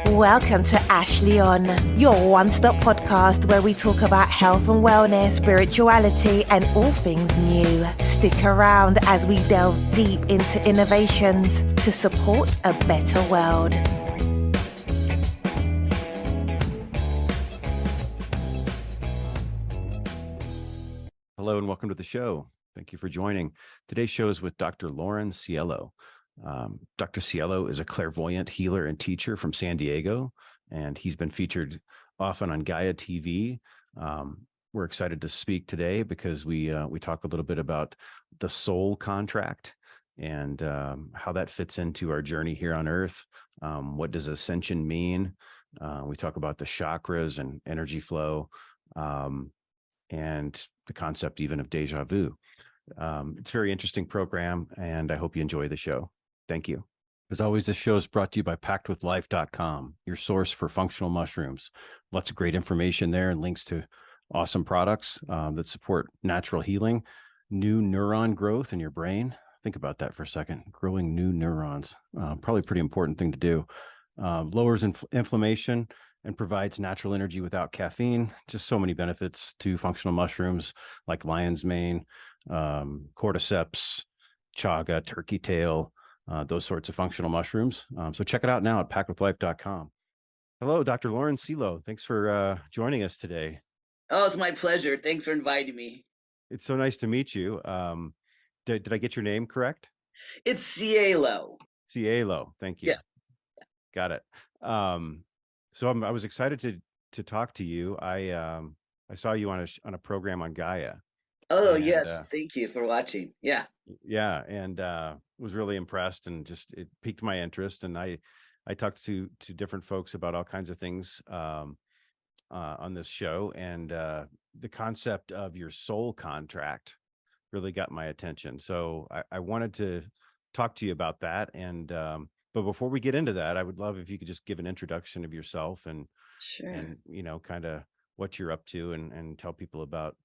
Welcome to Ashley On, your one-stop podcast where we talk about health and wellness, spirituality, and all things new. Stick around as we delve deep into innovations to support a better world. Hello and welcome to the show. Thank you for joining. Today's show is with Dr. Lauren Cielo. Dr. Cielo is a clairvoyant healer and teacher from San Diego, and he's been featured often on Gaia TV. We're excited to speak today because we talk a little bit about the soul contract and how that fits into our journey here on Earth. What does ascension mean? We talk about the chakras and energy flow, and the concept even of deja vu. It's a very interesting program, and I hope you enjoy the show. Thank you. As always, this show is brought to you by packedwithlife.com, your source for functional mushrooms. Lots of great information there and links to awesome products that support natural healing, new neuron growth in your brain. Think about that for a second. Growing new neurons, probably a pretty important thing to do. Lowers inflammation and provides natural energy without caffeine. Just so many benefits to functional mushrooms like lion's mane, cordyceps, chaga, turkey tail, those sorts of functional mushrooms. So check it out now at packedwithlife.com. Hello, Dr. Lauren Cielo. Thanks for joining us today. Oh, it's my pleasure. Thanks for inviting me. It's so nice to meet you. Did I get your name correct? It's Cielo. Cielo. Thank you. Yeah. Got it. So I was excited to talk to you. I saw you on a program on Gaia. Oh, yes. Thank you for watching. Yeah. Yeah. And was really impressed, and just it piqued my interest. And I talked to different folks about all kinds of things on this show. And the concept of your soul contract really got my attention. So I wanted to talk to you about that. And but before we get into that, I would love if you could just give an introduction of yourself and Sure. and kind of what you're up to, and tell people about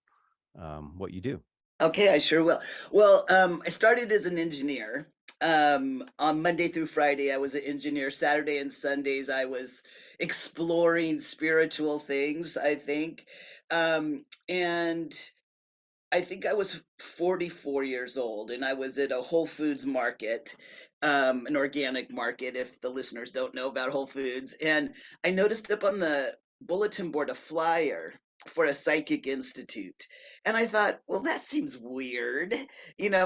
what you do. Okay, I sure will. Well, I started as an engineer. On Monday through Friday, I was an engineer. Saturday and Sundays, I was exploring spiritual things, I think. And I think I was 44 years old, and I was at a Whole Foods market, an organic market, if the listeners don't know about Whole Foods. And I noticed up on the bulletin board a flyer for a psychic institute. And I thought, well, that seems weird.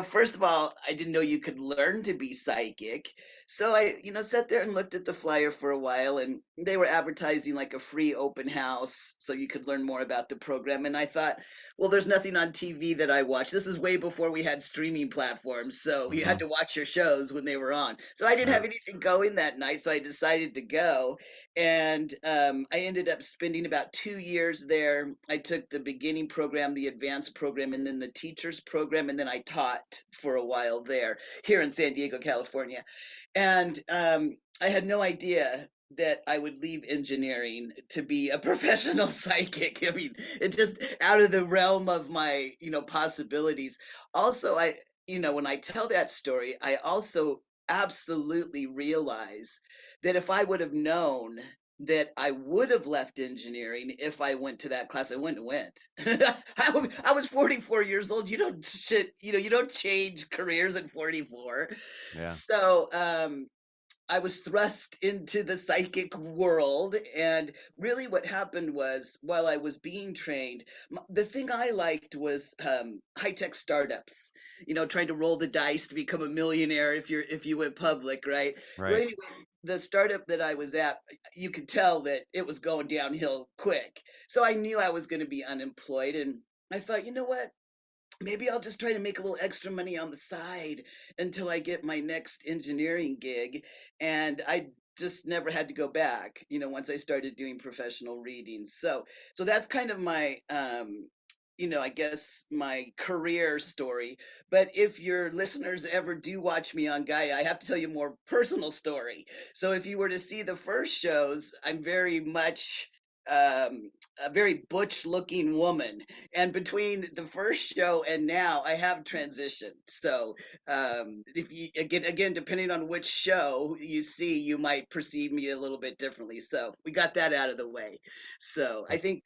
First of all, I didn't know you could learn to be psychic. So I, sat there and looked at the flyer for a while, and they were advertising like a free open house so you could learn more about the program. And I thought, well, there's nothing on TV that I watch. This is way before we had streaming platforms, so you had to watch your shows when they were on. So I didn't have anything going that night, so I decided to go. And I ended up spending about 2 years there. I took the beginning program, the advanced program, and then the teacher's program, and then I taught for a while there, here in San Diego, California. And I had no idea that I would leave engineering to be a professional psychic. I mean, it's just out of the realm of my, possibilities. Also, when I tell that story, I also absolutely realize that if I would have known that I would have left engineering if I went to that class, I wouldn't have went. I was 44 years old. You don't change careers at 44. Yeah. So, I was thrust into the psychic world, and really what happened was, while I was being trained, the thing I liked was high-tech startups, trying to roll the dice to become a millionaire if you went public, right? Right. Well, anyway, the startup that I was at, you could tell that it was going downhill quick. So I knew I was going to be unemployed, and I thought, you know what? Maybe I'll just try to make a little extra money on the side until I get my next engineering gig. And I just never had to go back, once I started doing professional readings. So that's kind of my, I guess my career story. But if your listeners ever do watch me on Gaia, I have to tell you a more personal story. So if you were to see the first shows, I'm very much a very butch looking woman. And between the first show and now, I have transitioned. So if you again, depending on which show you see, you might perceive me a little bit differently. So we got that out of the way. So I think.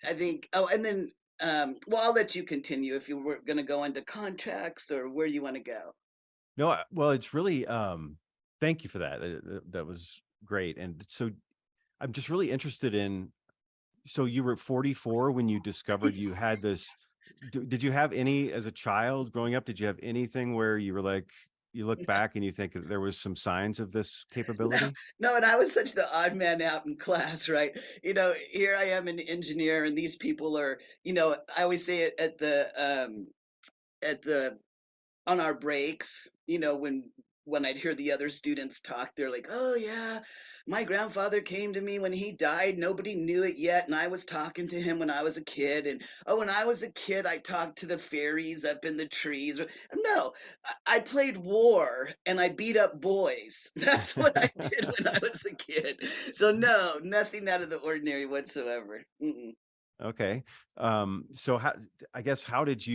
Oh, and then well, I'll let you continue if you were going to go into contracts or where you want to go. No, well, it's really thank you for that. That was great. And so I'm just really interested in, so you were 44 when you discovered you had this. Did you have any, as a child growing up, did you have anything where you were like, you look back and you think that there was some signs of this No, capability? no, and I was such the odd man out in class, right? Here I am, an engineer, and these people are, I always say it at the on our breaks, when I'd hear the other students talk, they're like, "Oh yeah, my grandfather came to me when he died. Nobody knew it yet, and I was talking to him when I was a kid. And oh, when I was a kid, I talked to the fairies up in the trees." No, I played war and I beat up boys. That's what I did when I was a kid. So no, nothing out of the ordinary whatsoever. Mm-mm. Okay. So how, I guess, how did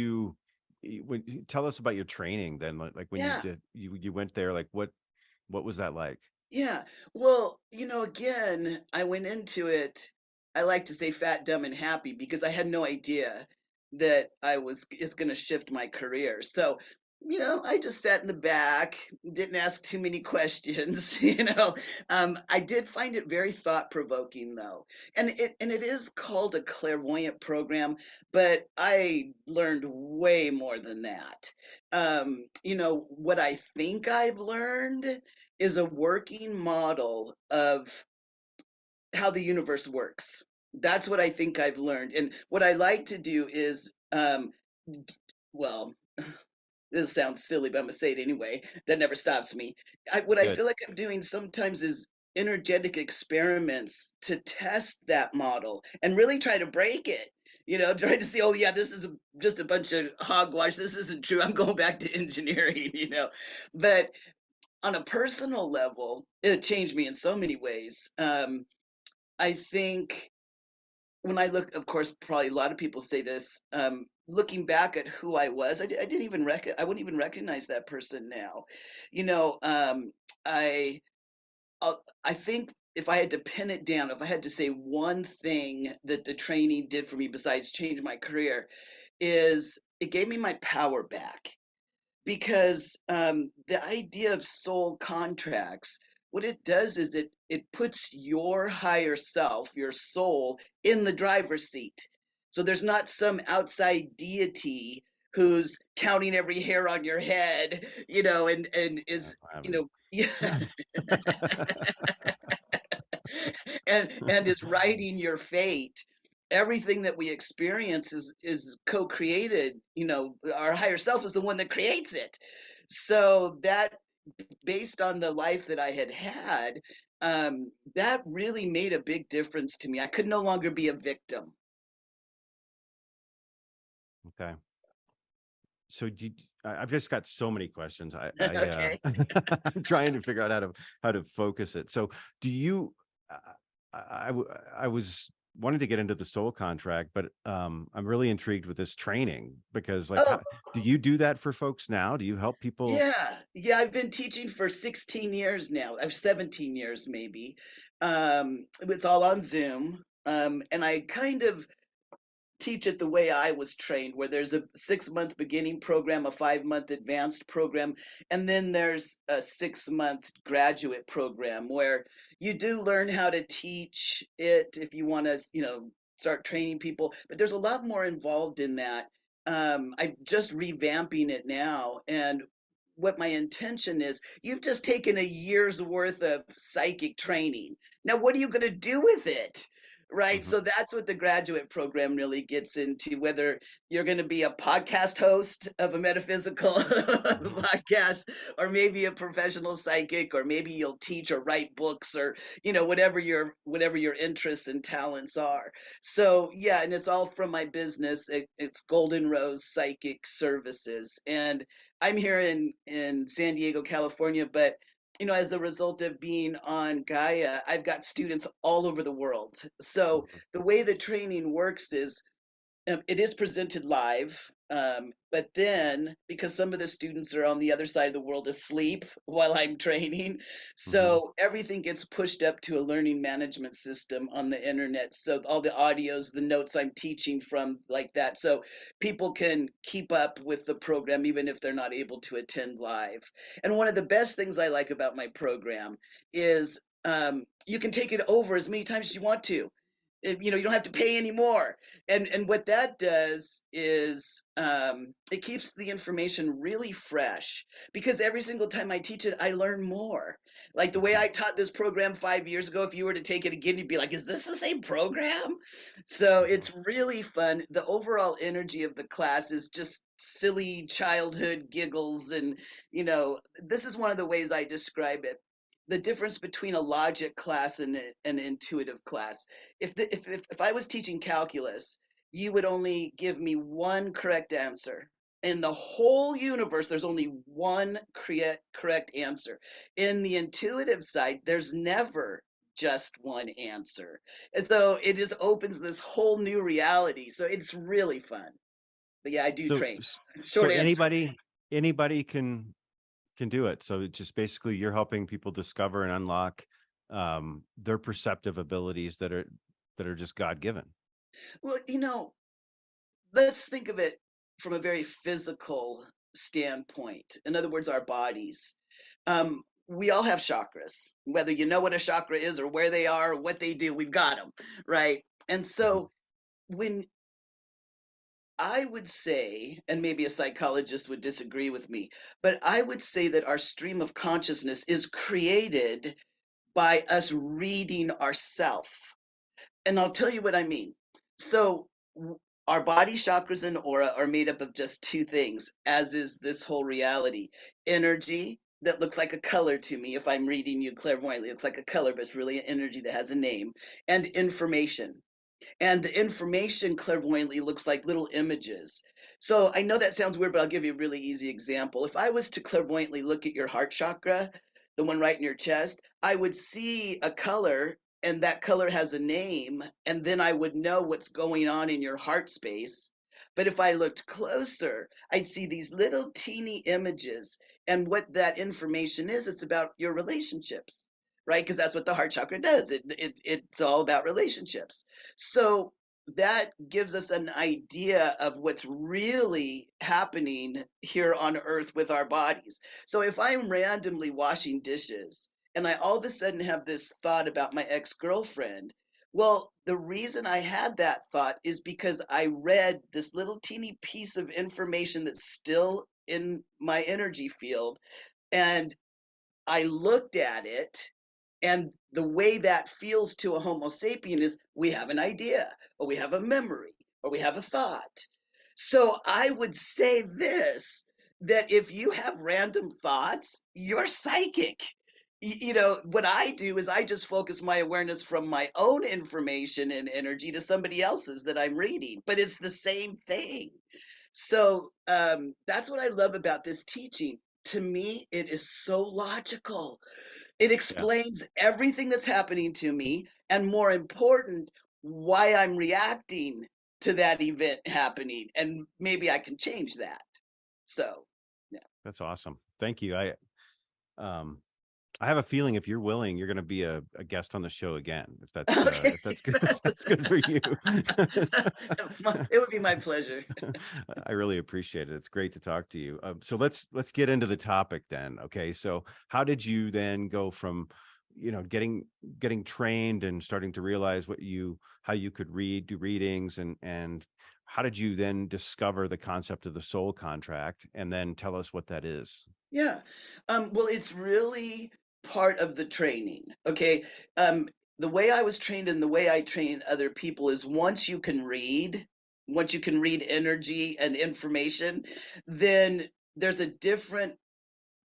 tell us about your training then, like when Yeah. you went there, like what was that like? Yeah. Well, again, I went into it, I like to say fat, dumb, and happy because I had no idea that I was is going to shift my career. So, I just sat in the back, didn't ask too many questions, I did find it very thought-provoking though. And it is called a clairvoyant program, but I learned way more than that. What I think I've learned is a working model of how the universe works. That's what I think I've learned. And what I like to do is, well, this sounds silly, but I'm gonna say it anyway. That never stops me. What I Good. feel like I'm doing sometimes is energetic experiments to test that model and really try to break it. Try to see, oh yeah, this is just a bunch of hogwash. This isn't true. I'm going back to engineering. But on a personal level, it changed me in so many ways. I think when I look, of course, probably a lot of people say this. Looking back at who I was, I didn't even I wouldn't even recognize that person now. You know, I I think if I had to pin it down, if I had to say one thing that the training did for me besides change my career, is it gave me my power back because the idea of soul contracts, what it does is it puts your higher self, your soul, in the driver's seat. So there's not some outside deity who's counting every hair on your head, and I is, haven't. yeah, and is writing your fate. Everything that we experience is co-created. Our higher self is the one that creates it. So that, based on the life that I had had, that really made a big difference to me. I could no longer be a victim. Okay. So I've just got so many questions. Okay. I'm trying to figure out how to focus it. So do you, I was wanting to get into the soul contract, but I'm really intrigued with this training because, like, Oh, how do you do that for folks now? Do you help people? yeah. Yeah, I've been teaching for 16 years now. I've 17 years maybe. It's all on Zoom. And I kind of teach it the way I was trained, where there's a 6 month beginning program, a 5 month advanced program, and then there's a 6 month graduate program where you do learn how to teach it if you want to, start training people. But there's a lot more involved in that. I'm just revamping it now. And what my intention is, you've just taken a year's worth of psychic training. Now, what are you going to do with it? Right. Mhm. So that's what the graduate program really gets into, whether you're going to be a podcast host of a metaphysical podcast, or maybe a professional psychic, or maybe you'll teach or write books, or, whatever your interests and talents are. So yeah, and it's all from my business. It's Golden Rose Psychic Services. And I'm here in San Diego, California, but as a result of being on Gaia, I've got students all over the world. So Mhm. the way the training works is it is presented live, but then because some of the students are on the other side of the world asleep while I'm training, Mhm. so everything gets pushed up to a learning management system on the internet. So all the audios, the notes I'm teaching from, like that, so people can keep up with the program even if they're not able to attend live. And one of the best things I like about my program is you can take it over as many times as you want to. You don't have to pay anymore, and what that does is it keeps the information really fresh, because every single time I teach it, I learn more. Like the way Mhm. I taught this program 5 years ago, if you were to take it again, you'd be like, is this the same program? So Mhm. it's really fun. The overall energy of the class is just silly childhood giggles, and this is one of the ways I describe it: the difference between a logic class and an intuitive class. If I was teaching calculus, you would only give me one correct answer. In the whole universe, there's only one correct answer. In the intuitive side, there's never just one answer. And so it just opens this whole new reality. So it's really fun. But yeah, I do So train. so Short answer. anybody can do it. So it's just basically you're helping people discover and unlock their perceptive abilities that are just God given. Well, let's think of it from a very physical standpoint. In other words, our bodies. We all have chakras. Whether you know what a chakra is or where they are or what they do, we've got them, right? And Mhm. so when I would say, and maybe a psychologist would disagree with me, but I would say that our stream of consciousness is created by us reading ourself. And I'll tell you what I mean. So, our body chakras and aura are made up of just two things, as is this whole reality: energy that looks like a color to me. If I'm reading you clairvoyantly, it looks like a color, but it's really an energy that has a name, and information. And the information clairvoyantly looks like little images. So I know that sounds weird, but I'll give you a really easy example. If I was to clairvoyantly look at your heart chakra, the one right in your chest, I would see a color, and that color has a name, and then I would know what's going on in your heart space. But if I looked closer, I'd see these little teeny images. And what that information is, it's about your relationships, right? Because that's what the heart chakra does. It's all about relationships. So that gives us an idea of what's really happening here on earth with our bodies. So if I'm randomly washing dishes and I all of a sudden have this thought about my ex-girlfriend, well, the reason I had that thought is because I read this little teeny piece of information that's still in my energy field, and I looked at it, and the way that feels to a Homo sapien is we have an idea, or we have a memory, or we have a thought. So I would say this: that if you have random thoughts, you're psychic. What I do is I just focus my awareness from my own information and energy to somebody else's that I'm reading, but it's the same thing. So that's what I love about this teaching. To me, it is so logical. It Yeah, explains everything that's happening to me, and more important, why I'm reacting to that event happening, and maybe I can change that. So, yeah. that's awesome. Thank you. Um I have a feeling if you're willing, you're going to be a guest on the show again. Okay. If that's good, if that's good for you. It would be my pleasure. I really appreciate it. It's great to talk to you. So let's get into the topic then. Okay, so how did you then go from, getting trained and starting to realize how you could do readings, and how did you then discover the concept of the soul contract, and then tell us what that is? Yeah. Well, it's really part of the training. Okay. Um, the way I was trained and the way I train other people is once you can read energy and information, then there's a different,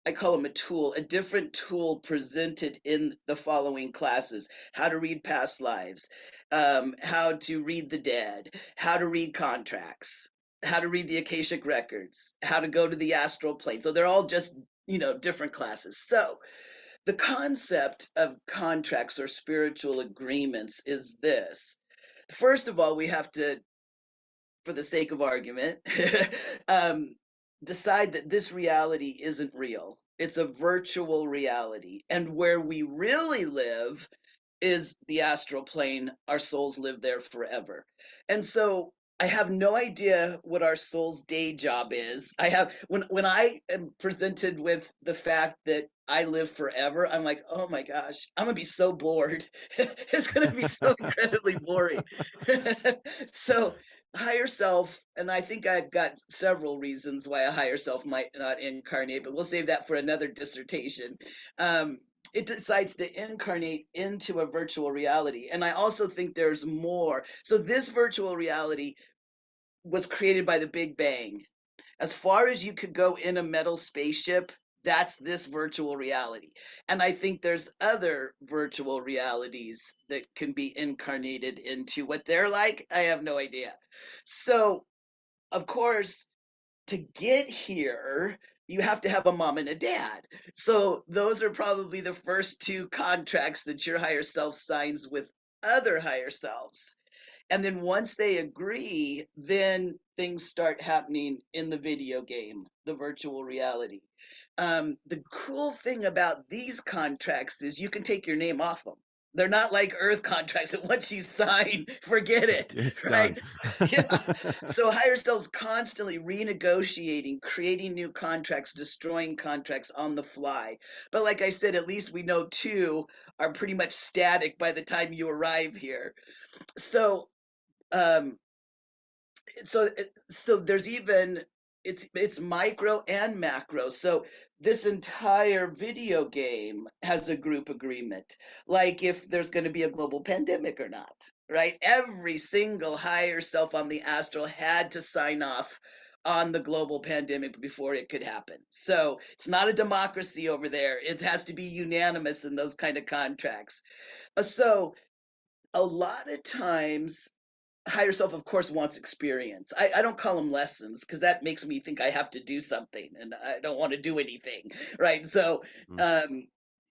I call them a different tool presented in the following classes: how to read past lives, how to read the dead, how to read contracts, how to read the Akashic records, how to go to the astral plane. So they're all just, different classes. So the concept of contracts or spiritual agreements is this. First of all, we have to, for the sake of argument, decide that this reality isn't real. It's a virtual reality. And where we really live is the astral plane. Our souls live there forever. And so I have no idea what our soul's day job is. I have when I am presented with the fact that I live forever, I'm like, oh my gosh, I'm gonna be so bored. It's gonna be so incredibly boring. So higher self, and I think I've got several reasons why a higher self might not incarnate, but we'll save that for another dissertation. It decides to incarnate into a virtual reality. And I also think there's more. So this virtual reality was created by the Big Bang. As far as you could go in a metal spaceship, that's this virtual reality. And I think there's other virtual realities that can be incarnated into. What they're like, I have no idea. So, of course, to get here, you have to have a mom and a dad. So those are probably the first two contracts that your higher self signs with other higher selves. And then once they agree, then things start happening in the video game, the virtual reality. The cool thing about these contracts is you can take your name off them. They're not like Earth contracts that once you sign, forget it. It's right? done. Yeah. So higher selves constantly renegotiating, creating new contracts, destroying contracts on the fly. But like I said, at least we know two are pretty much static by the time you arrive here. So um so there's even it's micro and macro. So this entire video game has a group agreement, like if there's going to be a global pandemic or not, right? Every single higher self on the astral had to sign off on the global pandemic before it could happen. So it's not a democracy over there. It has to be unanimous in those kind of contracts. So a lot of times higher self, of course, wants experience. I don't call them lessons because that makes me think I have to do something and I don't want to do anything, right? So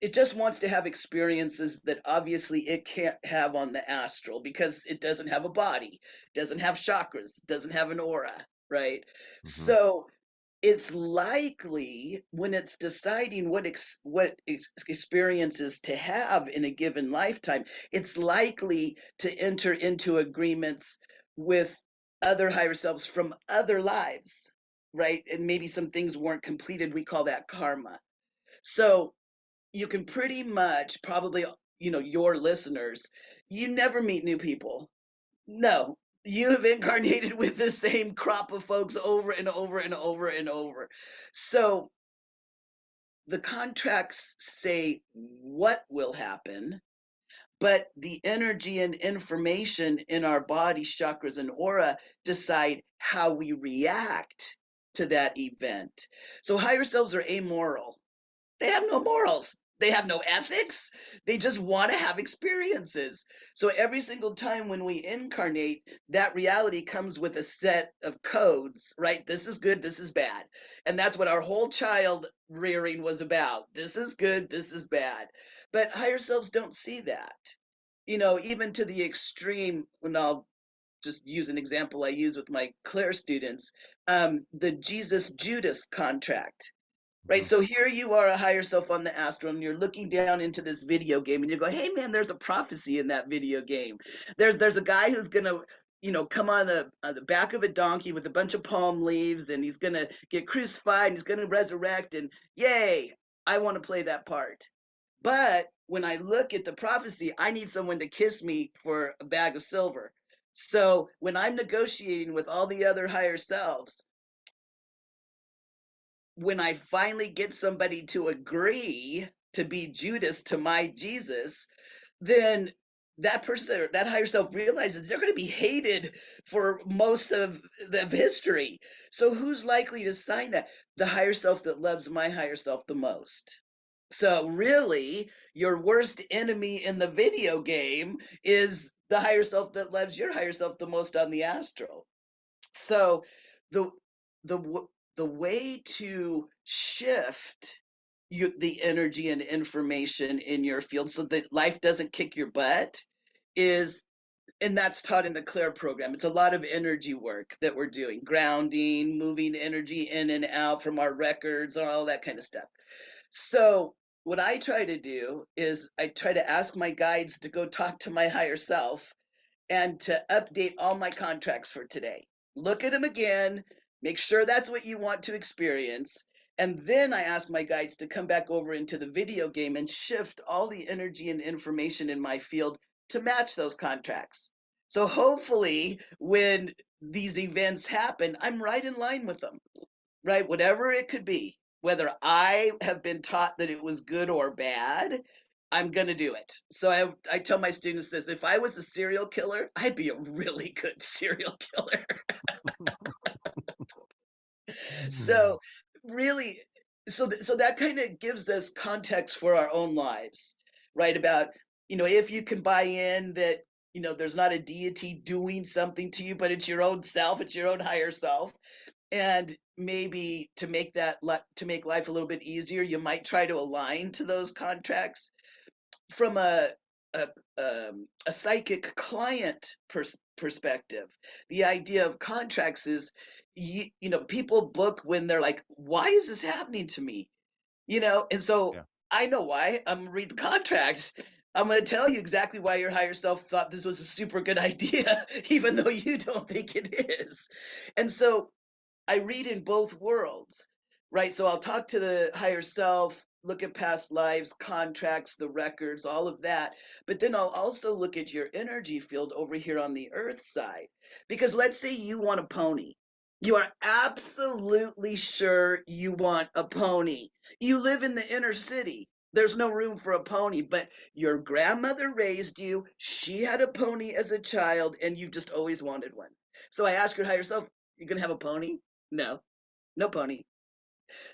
it just wants to have experiences that obviously it can't have on the astral because it doesn't have a body, doesn't have chakras, doesn't have an aura, right? So it's likely when it's deciding what experiences to have in a given lifetime, it's likely to enter into agreements with other higher selves from other lives, right? And maybe some things weren't completed. We call that karma. So you can pretty much probably, your listeners, you never meet new people. No, you have incarnated with the same crop of folks over and over and over and over. So the contracts say what will happen, but the energy and information in our body, chakras, and aura decide how we react to that event. So higher selves are amoral. They have no morals. They have no ethics. They just want to have experiences. So every single time when we incarnate, that reality comes with a set of codes, right? This is good, this is bad. And that's what our whole child rearing was about. This is good, this is bad. But higher selves don't see that. Even to the extreme, when I'll just use an example I use with my Claire students, the Jesus Judas contract. Right. So here you are, a higher self on the astral, and you're looking down into this video game and you go, hey man, there's a prophecy in that video game. There's a guy who's gonna, come on the back of a donkey with a bunch of palm leaves, and he's gonna get crucified and he's gonna resurrect, and yay, I want to play that part. But when I look at the prophecy, I need someone to kiss me for a bag of silver. So when I'm negotiating with all the other higher selves, when I finally get somebody to agree to be Judas to my Jesus, then that person, that higher self, realizes they're going to be hated for most of history. So who's likely to sign that? The higher self that loves my higher self the most. So really, your worst enemy in the video game is the higher self that loves your higher self the most on the astral. So the the the way to shift the energy and information in your field so that life doesn't kick your butt is, and that's taught in the Claire program. It's a lot of energy work that we're doing, grounding, moving energy in and out from our records, and all that kind of stuff. So what I try to do is I try to ask my guides to go talk to my higher self and to update all my contracts for today. Look at them again, make sure that's what you want to experience. And then I ask my guides to come back over into the video game and shift all the energy and information in my field to match those contracts. So hopefully, when these events happen, I'm right in line with them, right? Whatever it could be, whether I have been taught that it was good or bad, I'm going to do it. So I tell my students this: if I was a serial killer, I'd be a really good serial killer. So really, so that kind of gives us context for our own lives, right? About, if you can buy in that, there's not a deity doing something to you, but it's your own self, it's your own higher self. And maybe to make life a little bit easier, you might try to align to those contracts from a, a psychic client perspective. The idea of contracts is, people book when they're like, why is this happening to me? And so I know why. I'm gonna read the contract. I'm going to tell you exactly why your higher self thought this was a super good idea, even though you don't think it is. And so I read in both worlds, right? So I'll talk to the higher self, look at past lives, contracts, the records, all of that. But then I'll also look at your energy field over here on the earth side. Because let's say you want a pony. You are absolutely sure you want a pony. You live in the inner city. There's no room for a pony, but your grandmother raised you. She had a pony as a child, and you've just always wanted one. So I ask your higher self, you going to have a pony? No, no pony.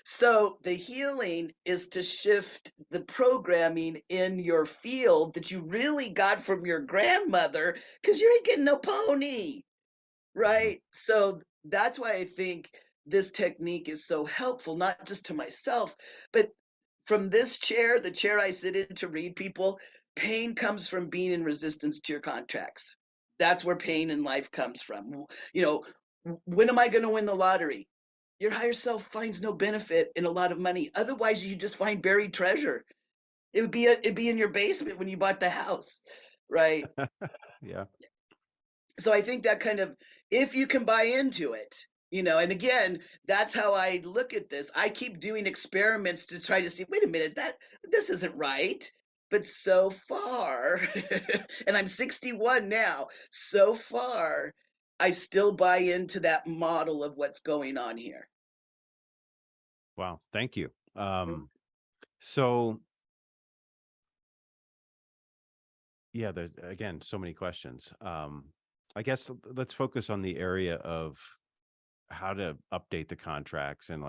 So the healing is to shift the programming in your field that you really got from your grandmother, because you ain't getting no pony, right? So that's why I think this technique is so helpful, not just to myself, but from this chair, the chair I sit in to read people, pain comes from being in resistance to your contracts. That's where pain in life comes from. When am I going to win the lottery? Your higher self finds no benefit in a lot of money. Otherwise, you just find buried treasure. It'd be in your basement when you bought the house, right? Yeah. So I think that kind of, if you can buy into it, and again, that's how I look at this. I keep doing experiments to try to see, wait a minute, this isn't right. But so far, and I'm 61 now, so far, I still buy into that model of what's going on here. Wow. Thank you. So yeah, there's again so many questions. I guess let's focus on the area of how to update the contracts and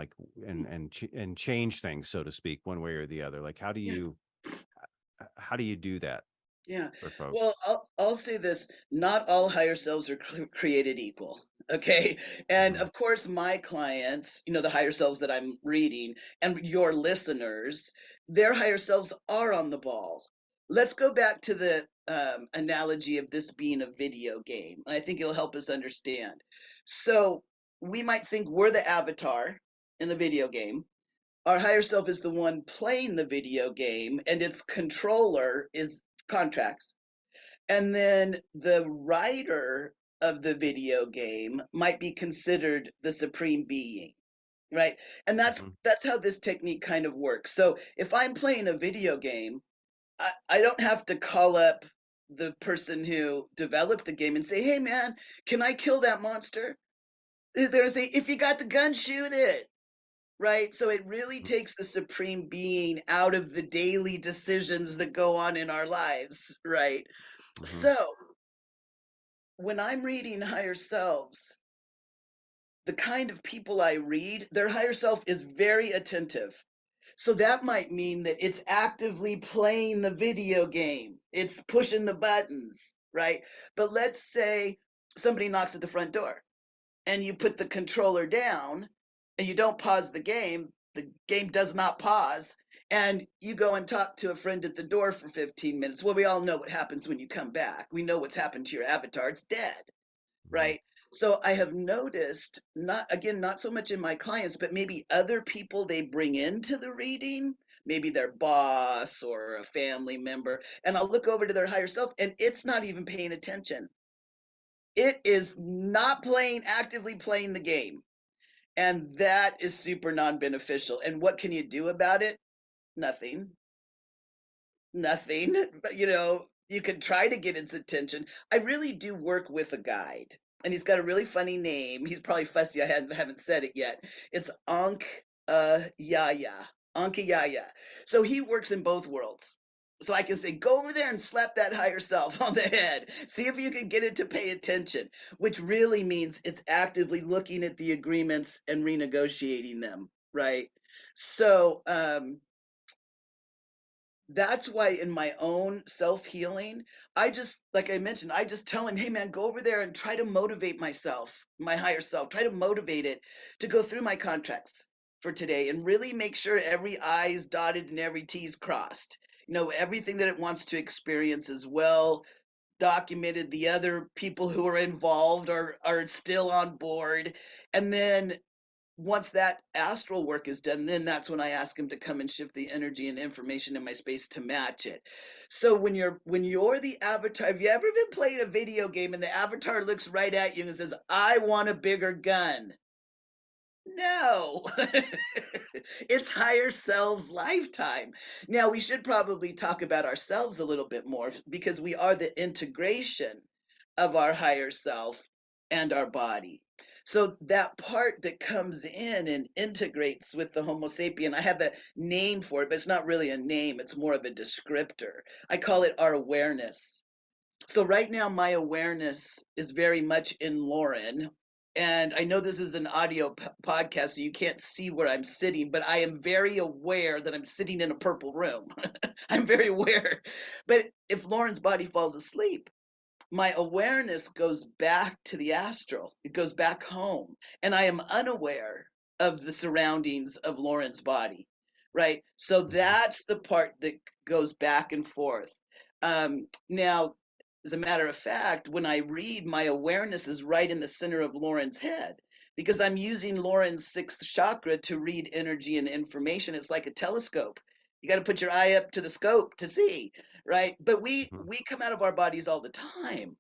and change things, so to speak, one way or the other. Like how do you do that? Yeah. For folks? Well, I'll say this: not all higher selves are created equal. Okay. And of course, my clients, the higher selves that I'm reading, and your listeners, their higher selves are on the ball. Let's go back to the analogy of this being a video game. I think it'll help us understand. So we might think we're the avatar in the video game. Our higher self is the one playing the video game, and its controller is contracts. And then the writer of the video game might be considered the supreme being, right? And that's how this technique kind of works. So if I'm playing a video game, I don't have to call up the person who developed the game and say, hey man, can I kill that monster? They're gonna say, if you got the gun, shoot it. Right. So it really takes the supreme being out of the daily decisions that go on in our lives. Right. So when I'm reading higher selves, the kind of people I read, their higher self is very attentive. So that might mean that it's actively playing the video game. It's pushing the buttons, right? But let's say somebody knocks at the front door and you put the controller down and you don't pause the game does not pause, And you go and talk to a friend at the door for 15 minutes. Well, we all know what happens when you come back. We know what's happened to your avatar. It's dead, right? So I have noticed, not so much in my clients, but maybe other people they bring into the reading, maybe their boss or a family member, and I'll look over to their higher self and it's not even paying attention. It is not actively playing the game. And that is super non-beneficial. And what can you do about it? Nothing. Nothing. But you can try to get its attention. I really do work with a guide, and he's got a really funny name. He's probably fussy I haven't said it yet. It's Yaya. Yaya. So he works in both worlds. So I can say, go over there and slap that higher self on the head. See if you can get it to pay attention, which really means it's actively looking at the agreements and renegotiating them, right? So that's why in my own self-healing, like I mentioned, I just tell him, hey man, go over there and try to motivate myself, my higher self, try to motivate it to go through my contracts for today and really make sure every I is dotted and every T is crossed. Everything that it wants to experience is well documented. The other people who are involved are still on board. And then once that astral work is done, then that's when I ask him to come and shift the energy and information in my space to match it. So when you're the avatar, have you ever been playing a video game and the avatar looks right at you and says, I want a bigger gun? No, it's higher selves lifetime. Now, we should probably talk about ourselves a little bit more because we are the integration of our higher self and our body. So that part that comes in and integrates with the Homo sapien, I have a name for it, but it's not really a name, it's more of a descriptor. I call it our awareness. So right now, my awareness is very much in Lauren. And I know this is an audio podcast, so you can't see where I'm sitting, but I am very aware that I'm sitting in a purple room. I'm very aware. But if Lauren's body falls asleep, my awareness goes back to the astral. It goes back home. And I am unaware of the surroundings of Lauren's body, right? So that's the part that goes back and forth. Now, as a matter of fact, when I read, my awareness is right in the center of Lauren's head because I'm using Lauren's sixth chakra to read energy and information. It's like a telescope. You got to put your eye up to the scope to see, right? But we come out of our bodies all the time.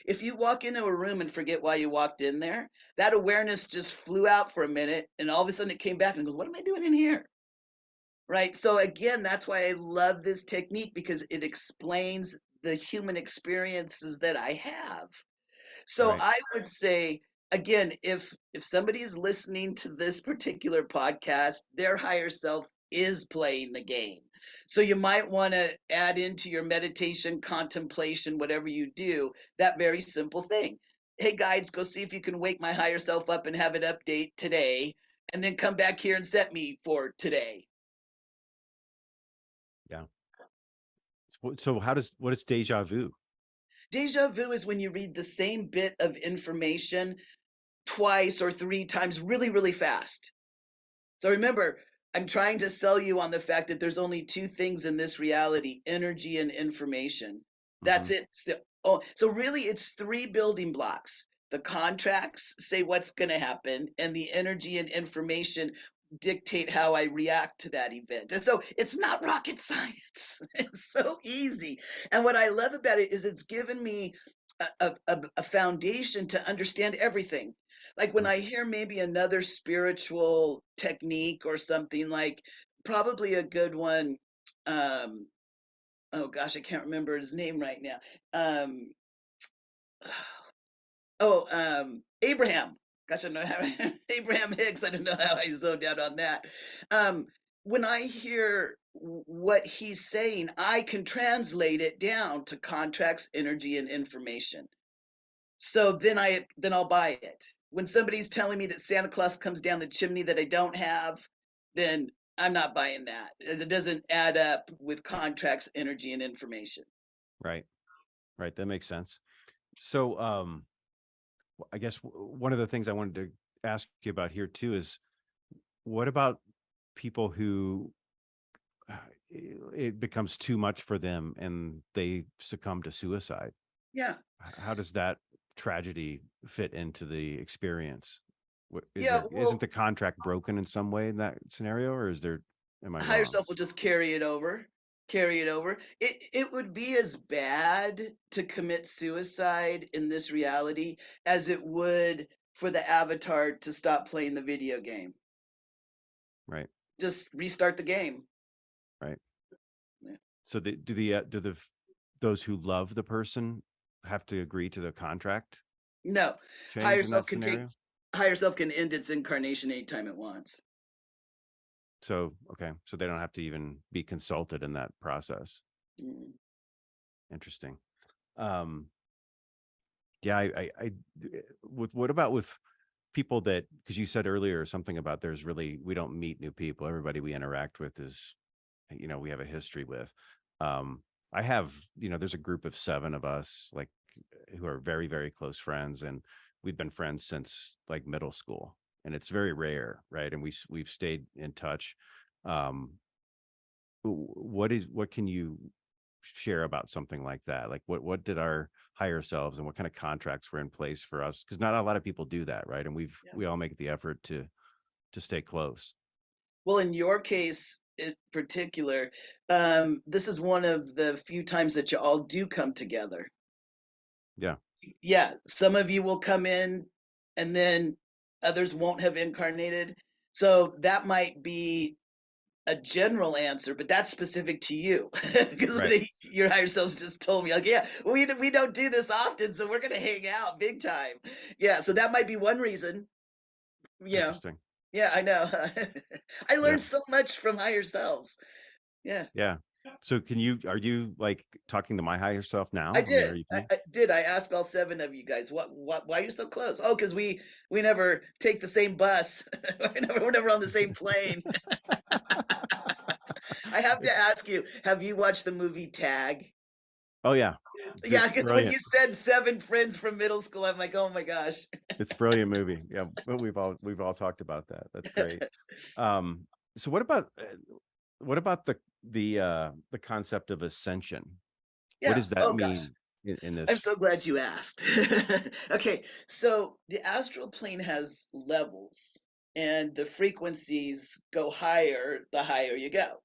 If you walk into a room and forget why you walked in there, that awareness just flew out for a minute and all of a sudden it came back and goes, what am I doing in here? Right. So again, that's why I love this technique because it explains the human experiences that I have. So Right. I would say, again, if somebody's listening to this particular podcast, their higher self is playing the game. So you might want to add into your meditation, contemplation, whatever you do, that very simple thing. Hey, guides, go see if you can wake my higher self up and have it update today, and then come back here and set me for today. Yeah. So what is deja vu? Deja vu is when you read the same bit of information twice or three times really, really fast. So remember, I'm trying to sell you on the fact that there's only two things in this reality, energy and information. That's it. So really, it's three building blocks. The contracts say what's going to happen, and the energy and information dictate how I react to that event. And so it's not rocket science. It's so easy. And what I love about it is it's given me a foundation to understand everything. Like when I hear maybe another spiritual technique or something, like probably a good one, oh gosh, I can't remember his name right now. Abraham. Gosh, I don't know how Abraham Hicks. I don't know how I zoned out on that. When I hear what he's saying, I can translate it down to contracts, energy, and information. So then I'll buy it. When somebody's telling me that Santa Claus comes down the chimney that I don't have, then I'm not buying that. It doesn't add up with contracts, energy, and information. Right. Right. That makes sense. So, I guess one of the things I wanted to ask you about here too is what about people who it becomes too much for them and they succumb to suicide. Yeah. How does that tragedy fit into the experience? Yeah. Isn't Well, the contract broken in some way in that scenario, or am I higher wrong? self will just carry it over. Carry it over. It would be as bad to commit suicide in this reality as it would for the avatar to stop playing the video game. Right. Just restart the game. Right. Yeah. So those who love the person have to agree to the contract No, change higher in self that can take scenario? higher self can end its incarnation anytime it wants. So, okay. So they don't have to even be consulted in that process. Mm. Interesting. Um, yeah, what about with people that, because you said earlier something about we don't meet new people. Everybody we interact with is, we have a history with. I have, there's a group of 7 of us, like, who are very, very close friends, and we've been friends since like middle school, and it's very rare, right? And we've stayed in touch. Um, what can you share about something like that? Like what did our higher selves and what kind of contracts were in place for us? Because not a lot of people do that, right? And Yeah. we all make the effort to stay close. Well, in your case in particular, this is one of the few times that you all do come together. Yeah. Yeah, some of you will come in and then others won't have incarnated. So that might be a general answer, but that's specific to you because Right. your higher selves just told me, like, yeah, we don't do this often, so we're gonna hang out big time. Yeah, so that might be one reason. You know, Interesting. yeah, I know. I Yeah. learned so much from higher selves. Yeah, Yeah. So are you like talking to my higher self I now? I mean, did. are you? I did. I asked all 7 of you guys, why you're so close? Oh, because we never take the same bus. We're never on the same plane. I have to ask you, have you watched the movie Tag? Oh yeah. Yeah, It's because when brilliant. you said 7 friends from middle school, I'm like, oh my gosh. It's a brilliant movie. Yeah, but we've all talked about that. That's great. Um, so what about the concept of ascension? What Yeah. does that Oh gosh. mean in I'm this? so glad you asked. Okay, so the astral plane has levels, and the frequencies go higher the higher you go.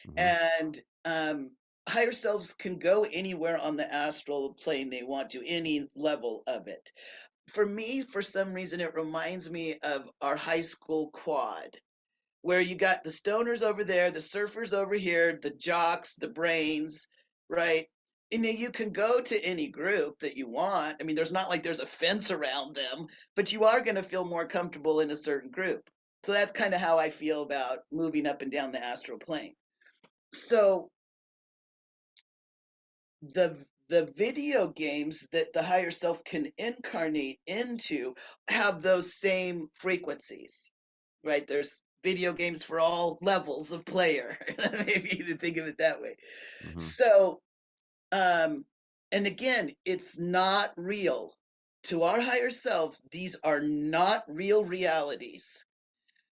Mhm. And higher selves can go anywhere on the astral plane they want to, any level of it. For me, for some reason, it reminds me of our high school quad, where you got the stoners over there, the surfers over here, the jocks, the brains, right? And then you can go to any group that you want. I mean, there's not like there's a fence around them, but you are going to feel more comfortable in a certain group. So that's kind of how I feel about moving up and down the astral plane. So the video games that the higher self can incarnate into have those same frequencies, right? There's video games for all levels of player. Maybe you can think of it that way. Mhm. So, um, and again, it's not real. To our higher self, these are not real realities.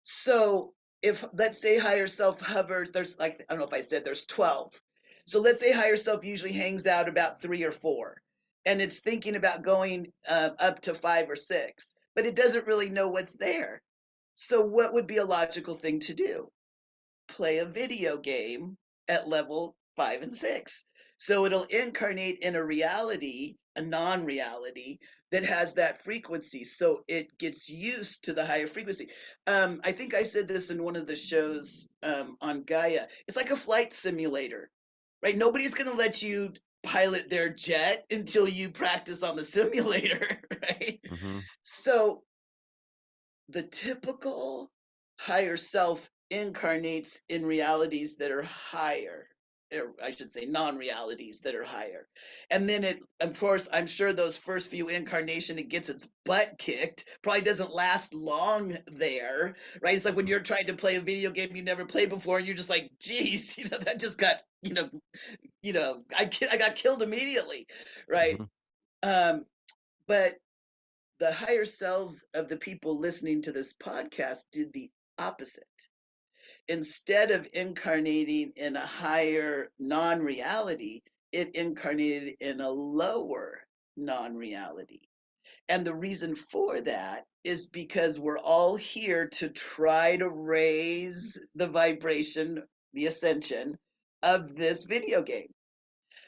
So if let's say higher self hovers, there's like, I don't know if I said there's 12. So let's say higher self usually hangs out about 3 or 4, and it's thinking about going up to 5 or 6, but it doesn't really know what's there. So what would be a logical thing to do? Play a video game at level 5 and 6. So it'll incarnate in a reality, a non reality that has that frequency. So it gets used to the higher frequency. I think I said this in one of the shows on Gaia. It's like a flight simulator, right? Nobody's going to let you pilot their jet until you practice on the simulator, right? Mhm. So the typical higher self incarnates in realities that are higher, or I should say non-realities that are higher. And then it, of course, I'm sure those first few incarnation, it gets its butt kicked, probably doesn't last long there, right? It's like when you're trying to play a video game you never played before and you're just like, geez, that just got, I got killed immediately, right? Mhm. um but the higher selves of the people listening to this podcast did the opposite. instead of incarnating in a higher non-reality, it incarnated in a lower non-reality. And the reason for that is because we're all here to try to raise the vibration, the ascension of this video game.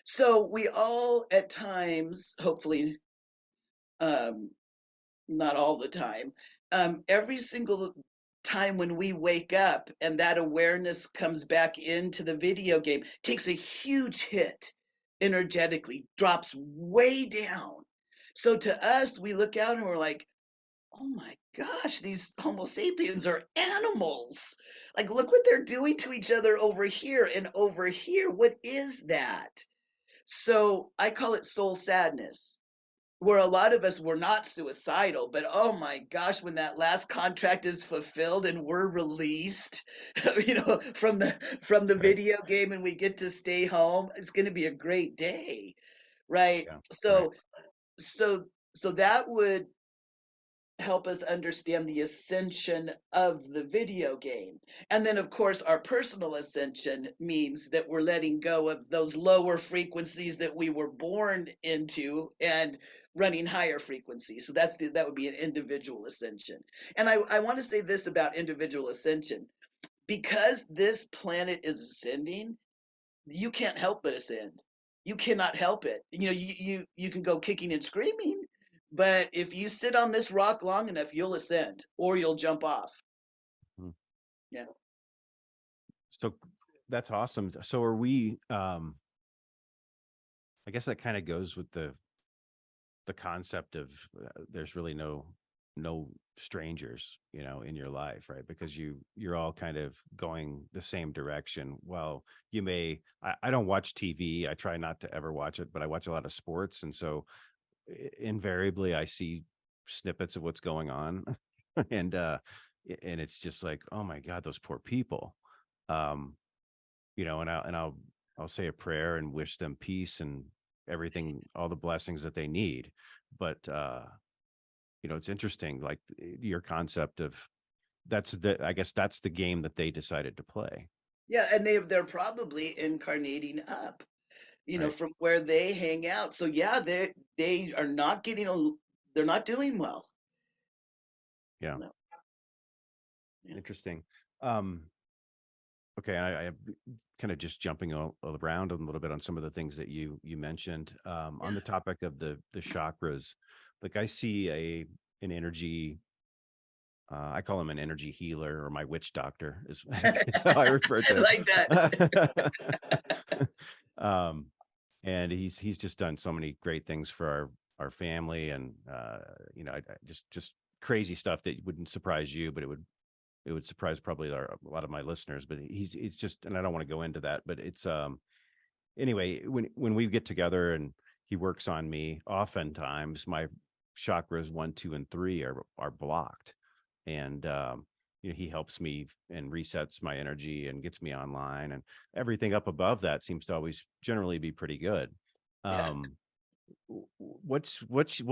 So we all at times, hopefully not all the time, every single time when we wake up and that awareness comes back into the video game, takes a huge hit energetically, drops way down. So to us, we look out and we're like, oh my gosh, these Homo sapiens are animals. Like, look what they're doing to each other over here and over here. What is that? So I call it soul sadness, where a lot of us were not suicidal, but oh my gosh, when that last contract is fulfilled and we're released, from the Right. video game and we get to stay home, it's going to be a great day, right? Yeah. Right. So that would help us understand the ascension of the video game. And then, of course, our personal ascension means that we're letting go of those lower frequencies that we were born into and running higher frequencies. So that would be an individual ascension. And I want to say this about individual ascension. Because this planet is ascending, you can't help but ascend. You cannot help it. You can go kicking and screaming, but if you sit on this rock long enough, you'll ascend or you'll jump off. Mhm. Yeah. So that's awesome. So are we, I guess that kind of goes with the concept of there's really no strangers, in your life, right? Because you're all kind of going the same direction. Well, you may, I don't watch TV. I try not to ever watch it, but I watch a lot of sports. And so invariably I see snippets of what's going on. and it's just like, oh my God, those poor people. Um, and I'll say a prayer and wish them peace and everything, all the blessings that they need. But it's interesting, like your concept of I guess that's the game that they decided to play. Yeah, and they're probably incarnating up, Right. from where they hang out. So yeah, they are not they're not doing well. Yeah. No. Yeah. Interesting. Um, okay, I kind of just jumping around a little bit on some of the things that you mentioned on the topic of the chakras. Like I see an energy. I call him an energy healer, or my witch doctor is how I refer to I him. like that. And he's just done so many great things for our family, and just crazy stuff that wouldn't surprise you, but it would surprise probably a lot of my listeners. But it's just, and I don't want to go into that, but it's anyway, when we get together and he works on me, oftentimes my chakras 1, 2, and 3 are blocked, and he helps me and resets my energy and gets me online, and everything up above that seems to always generally be pretty good. Yeah. What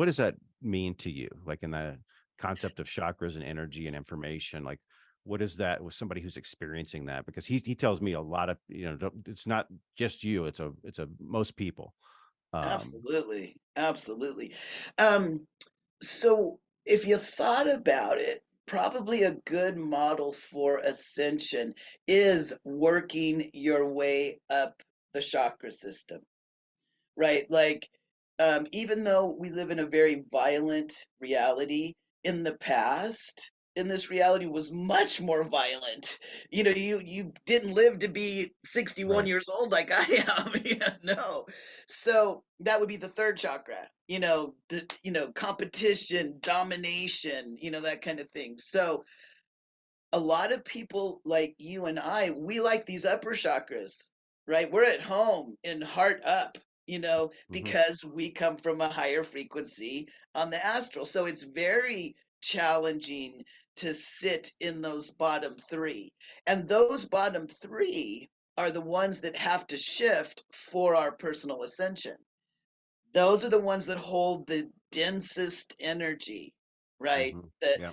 does that mean to you, like in the concept of chakras and energy and information? Like, what is that with somebody who's experiencing that? Because he tells me a lot of, it's not just you, it's a most people. Absolutely. Absolutely. So if you thought about it, probably a good model for ascension is working your way up the chakra system, right? Like, even though we live in a very violent reality, in the past, in this reality was much more violent. You didn't live to be 61 Right. years old like I am. Yeah, no. So that would be the third chakra. Competition, domination, that kind of thing. So a lot of people like you and I, we like these upper chakras, right? We're at home in heart up, Hmm. because we come from a higher frequency on the astral. So it's very challenging to sit in those bottom three. And those bottom three are the ones that have to shift for our personal ascension. Those are the ones that hold the densest energy, right? Hmm. The Yeah.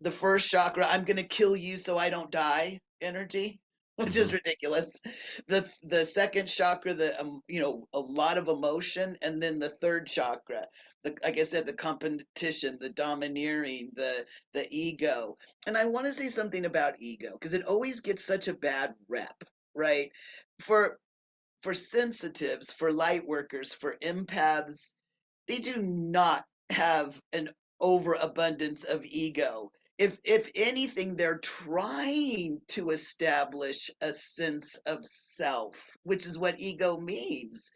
the first chakra, I'm going to kill you so I don't die, energy, which is Mm-hmm. ridiculous. The second chakra, a lot of emotion, and then the third chakra, like I said, the competition, the domineering, the ego. And I want to say something about ego because it always gets such a bad rep, right? For sensitives, for light workers, for empaths, they do not have an overabundance of ego. If anything, they're trying to establish a sense of self, which is what ego means.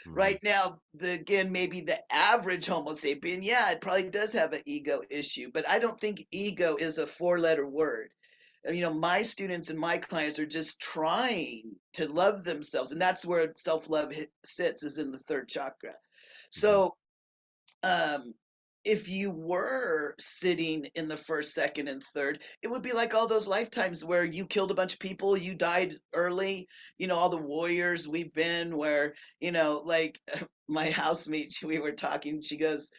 Mm-hmm. Right now, again, maybe the average Homo sapien, yeah, it probably does have an ego issue, but I don't think ego is a four-letter word. My students and my clients are just trying to love themselves, and that's where self-love sits, is in the third chakra. Mm-hmm. So um, if you were sitting in the first, second, and third, it would be like all those lifetimes where you killed a bunch of people, you died early. All the warriors we've been, where, like my housemate, we were talking, she goes,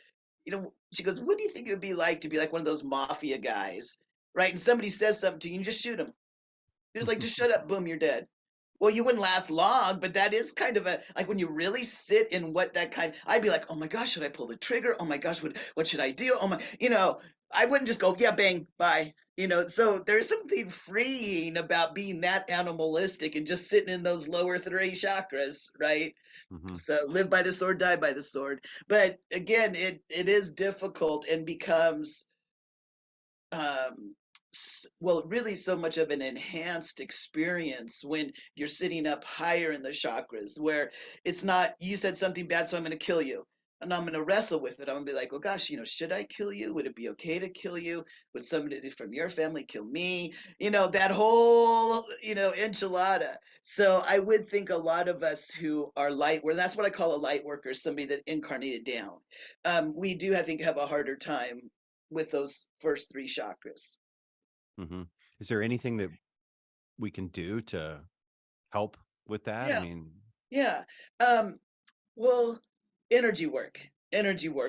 what do you think it would be like to be like one of those mafia guys, right? And somebody says something to you, you just shoot them. Just like, just shut up, boom, you're dead. Well, you wouldn't last long, but that is kind of like when you really sit in what that kind, I'd be like, oh my gosh, should I pull the trigger? Oh my gosh, what should I do? Oh my, I wouldn't just go, yeah, bang, bye. So there's something freeing about being that animalistic and just sitting in those lower three chakras, right? Mm-hmm. So live by the sword, die by the sword. But again, it is difficult and becomes um well, really so much of an enhanced experience when you're sitting up higher in the chakras, where it's not, you said something bad, so I'm going to kill you, and I'm going to wrestle with it. I'm going to be like, well, gosh, should I kill you? Would it be okay to kill you? Would somebody from your family kill me? That whole, enchilada. So I would think a lot of us who are light work, that's what I call a light worker, somebody that incarnated down, we do, I think, have a harder time with those first three chakras. Mm-hmm. Is there anything that we can do to help with that? I Yeah, mean, yeah. Um, well, energy work,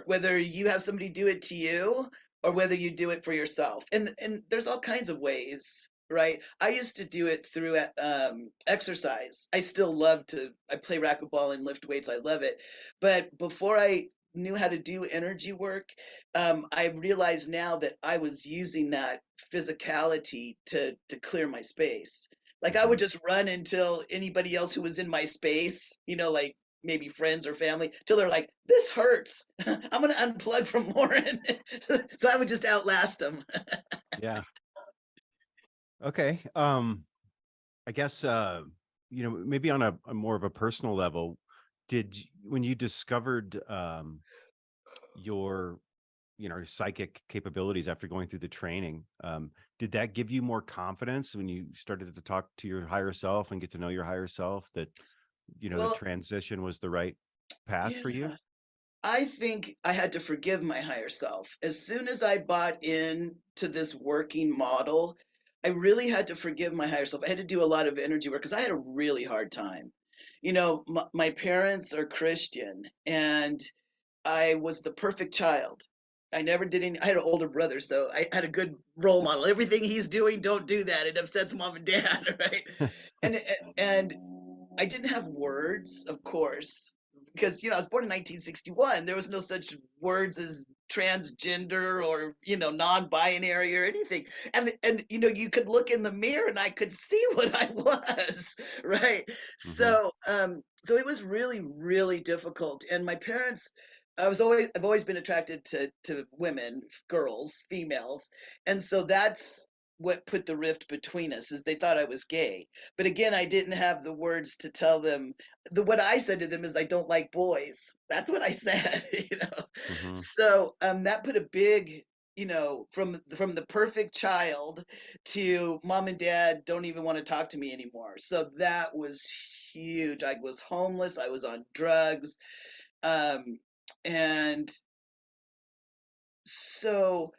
whether you have somebody do it to you or whether you do it for yourself. And there's all kinds of ways, right? I used to do it through exercise. I still love I play racquetball and lift weights. I love it. But before I knew how to do energy work, I realized now that I was using that physicality to clear my space. Like I mm-hmm. would just run until anybody else who was in my space, like maybe friends or family, till they're like, this hurts. I'm going to unplug from Lauren. So I would just outlast them. Yeah. Okay. I guess maybe on a more of a personal level, when you discovered your psychic capabilities after going through the training, did that give you more confidence when you started to talk to your higher self and get to know your higher self, that the Well, transition was the right path for you? yeah, I think I had to forgive my higher self. As soon as I bought into this working model, I really had to forgive my higher self. I had to do a lot of energy work because I had a really hard time. My parents are Christian, and I was the perfect child. I never did any, I had an older brother, so I had a good role model. Everything he's doing, don't do that. It upsets mom and dad, right? And and I didn't have words, of course, because I was born in 1961. There was no such words as transgender or non-binary or anything. And you could look in the mirror and I could see what I was, right? Mm-hmm. So it was really, really difficult. And my parents, I've always been attracted to women, girls, females, and so that's what put the rift between us, is they thought I was gay. But again, I didn't have the words to tell them. What I said to them is, I don't like boys. That's what I said. Mm-hmm. So that put a big, from the perfect child to mom and dad don't even want to talk to me anymore. So that was huge. I was homeless. I was on drugs. Um, and so,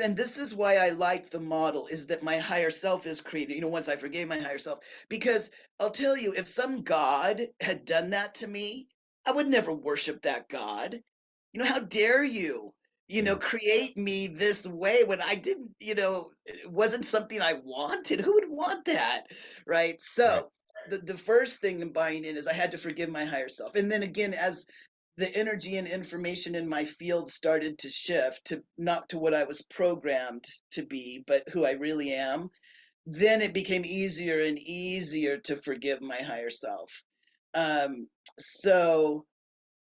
and this is why I like the model, is that my higher self is created, once I forgave my higher self. Because I'll tell you, if some God had done that to me, I would never worship that God. How dare you? create me this way when I didn't, it wasn't something I wanted. Who would want that? Right. So the first thing in buying in is I had to forgive my higher self. And then again, as the energy and information in my field started to shift to not to what I was programmed to be, but who I really am, then it became easier and easier to forgive my higher self. So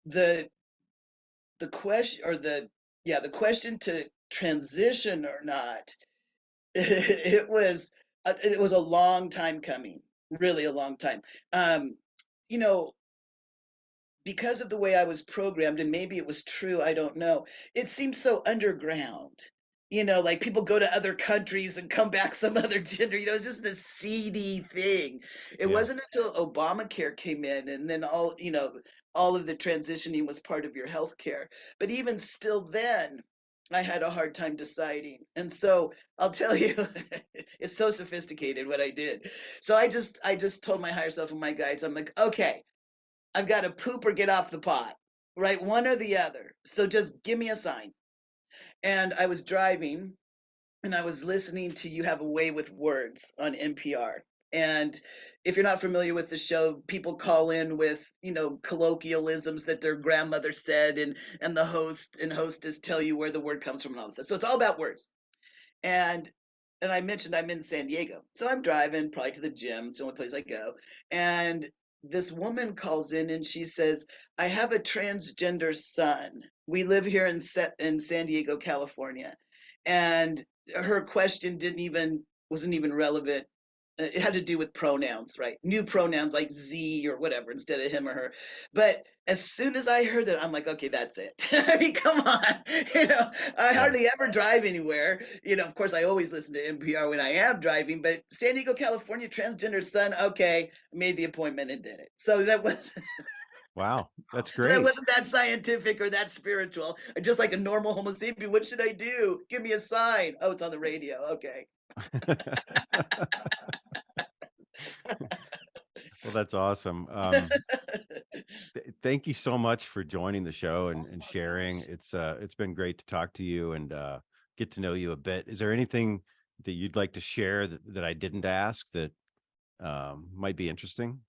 the question, or the question to transition or not, it was a long time coming, really a long time. You know, because of the way I was programmed, and maybe it was true, I don't know, it seemed so underground. Like people go to other countries and come back some other gender. It's just a seedy thing. It wasn't until Obamacare came in, and then all of the transitioning was part of your health care. But even still then, I had a hard time deciding. And so I'll tell you, it's so sophisticated what I did. So I just told my higher self and my guides, I'm like, okay, I've got to poop or get off the pot, right? One or the other. So just give me a sign. And I was driving and I was listening to You Have a Way with Words on NPR. And if you're not familiar with the show, people call in with, colloquialisms that their grandmother said, and the host and hostess tell you where the word comes from and all this stuff. So it's all about words. And I mentioned I'm in San Diego. So I'm driving probably to the gym. It's the only place I go. And this woman calls in and she says, I have a transgender son. We live here in San Diego, California. And her question wasn't even relevant. It had to do with pronouns, right? New pronouns like Z or whatever instead of him or her. But as soon as I heard that, I'm like, okay, that's it. I mean, come on. I hardly ever drive anywhere. Of course, I always listen to NPR when I am driving, but San Diego, California, transgender son, okay, made the appointment and did it. So that was... Wow, that's great. So that wasn't that scientific or that spiritual. Just like a normal Homo sapien, what should I do? Give me a sign. Oh, it's on the radio. Okay. Well, that's awesome. Thank you so much for joining the show and sharing. It's been great to talk to you and get to know you a bit. Is there anything that you'd like to share that I didn't ask that might be interesting?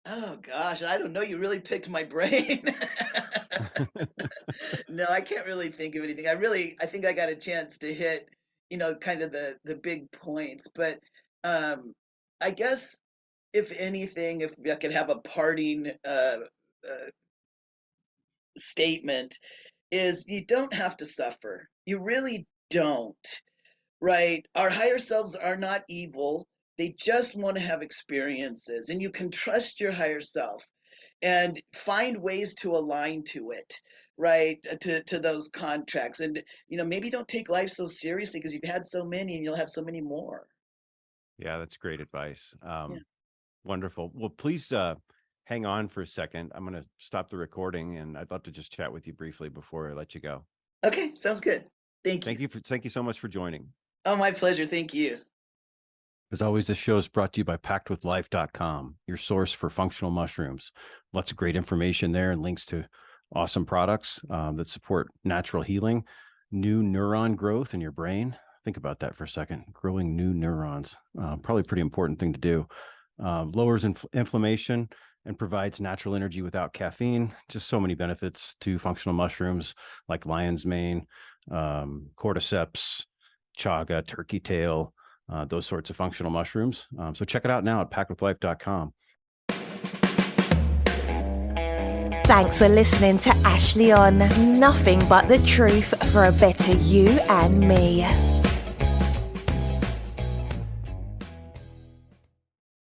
Oh gosh, I don't know. You really picked my brain. No, I can't really think of anything. I think I got a chance to hit, kind of the big points. But I guess if anything, if I could have a parting statement, is you don't have to suffer. You really don't, right? Our higher selves are not evil. They just want to have experiences, and you can trust your higher self and find ways to align to it, right? To those contracts. And, maybe don't take life so seriously because you've had so many and you'll have so many more. Yeah, that's great advice. Yeah. Wonderful. Well, please hang on for a second. I'm going to stop the recording and I'd love to just chat with you briefly before I let you go. Okay, sounds good. Thank you. Thank you so much for joining. Oh, my pleasure. Thank you. As always, this show is brought to you by pactwithlife.com, your source for functional mushrooms. Lots of great information there and links to awesome products that support natural healing, new neuron growth in your brain. Think about that for a second. Growing new neurons, probably a pretty important thing to do. Lowers inflammation and provides natural energy without caffeine. Just so many benefits to functional mushrooms like lion's mane, cordyceps, chaga, turkey tail, those sorts of functional mushrooms. So check it out now at pactwithlife.com. Thanks for listening to Ashley on Nothing But the Truth for a Better You and Me.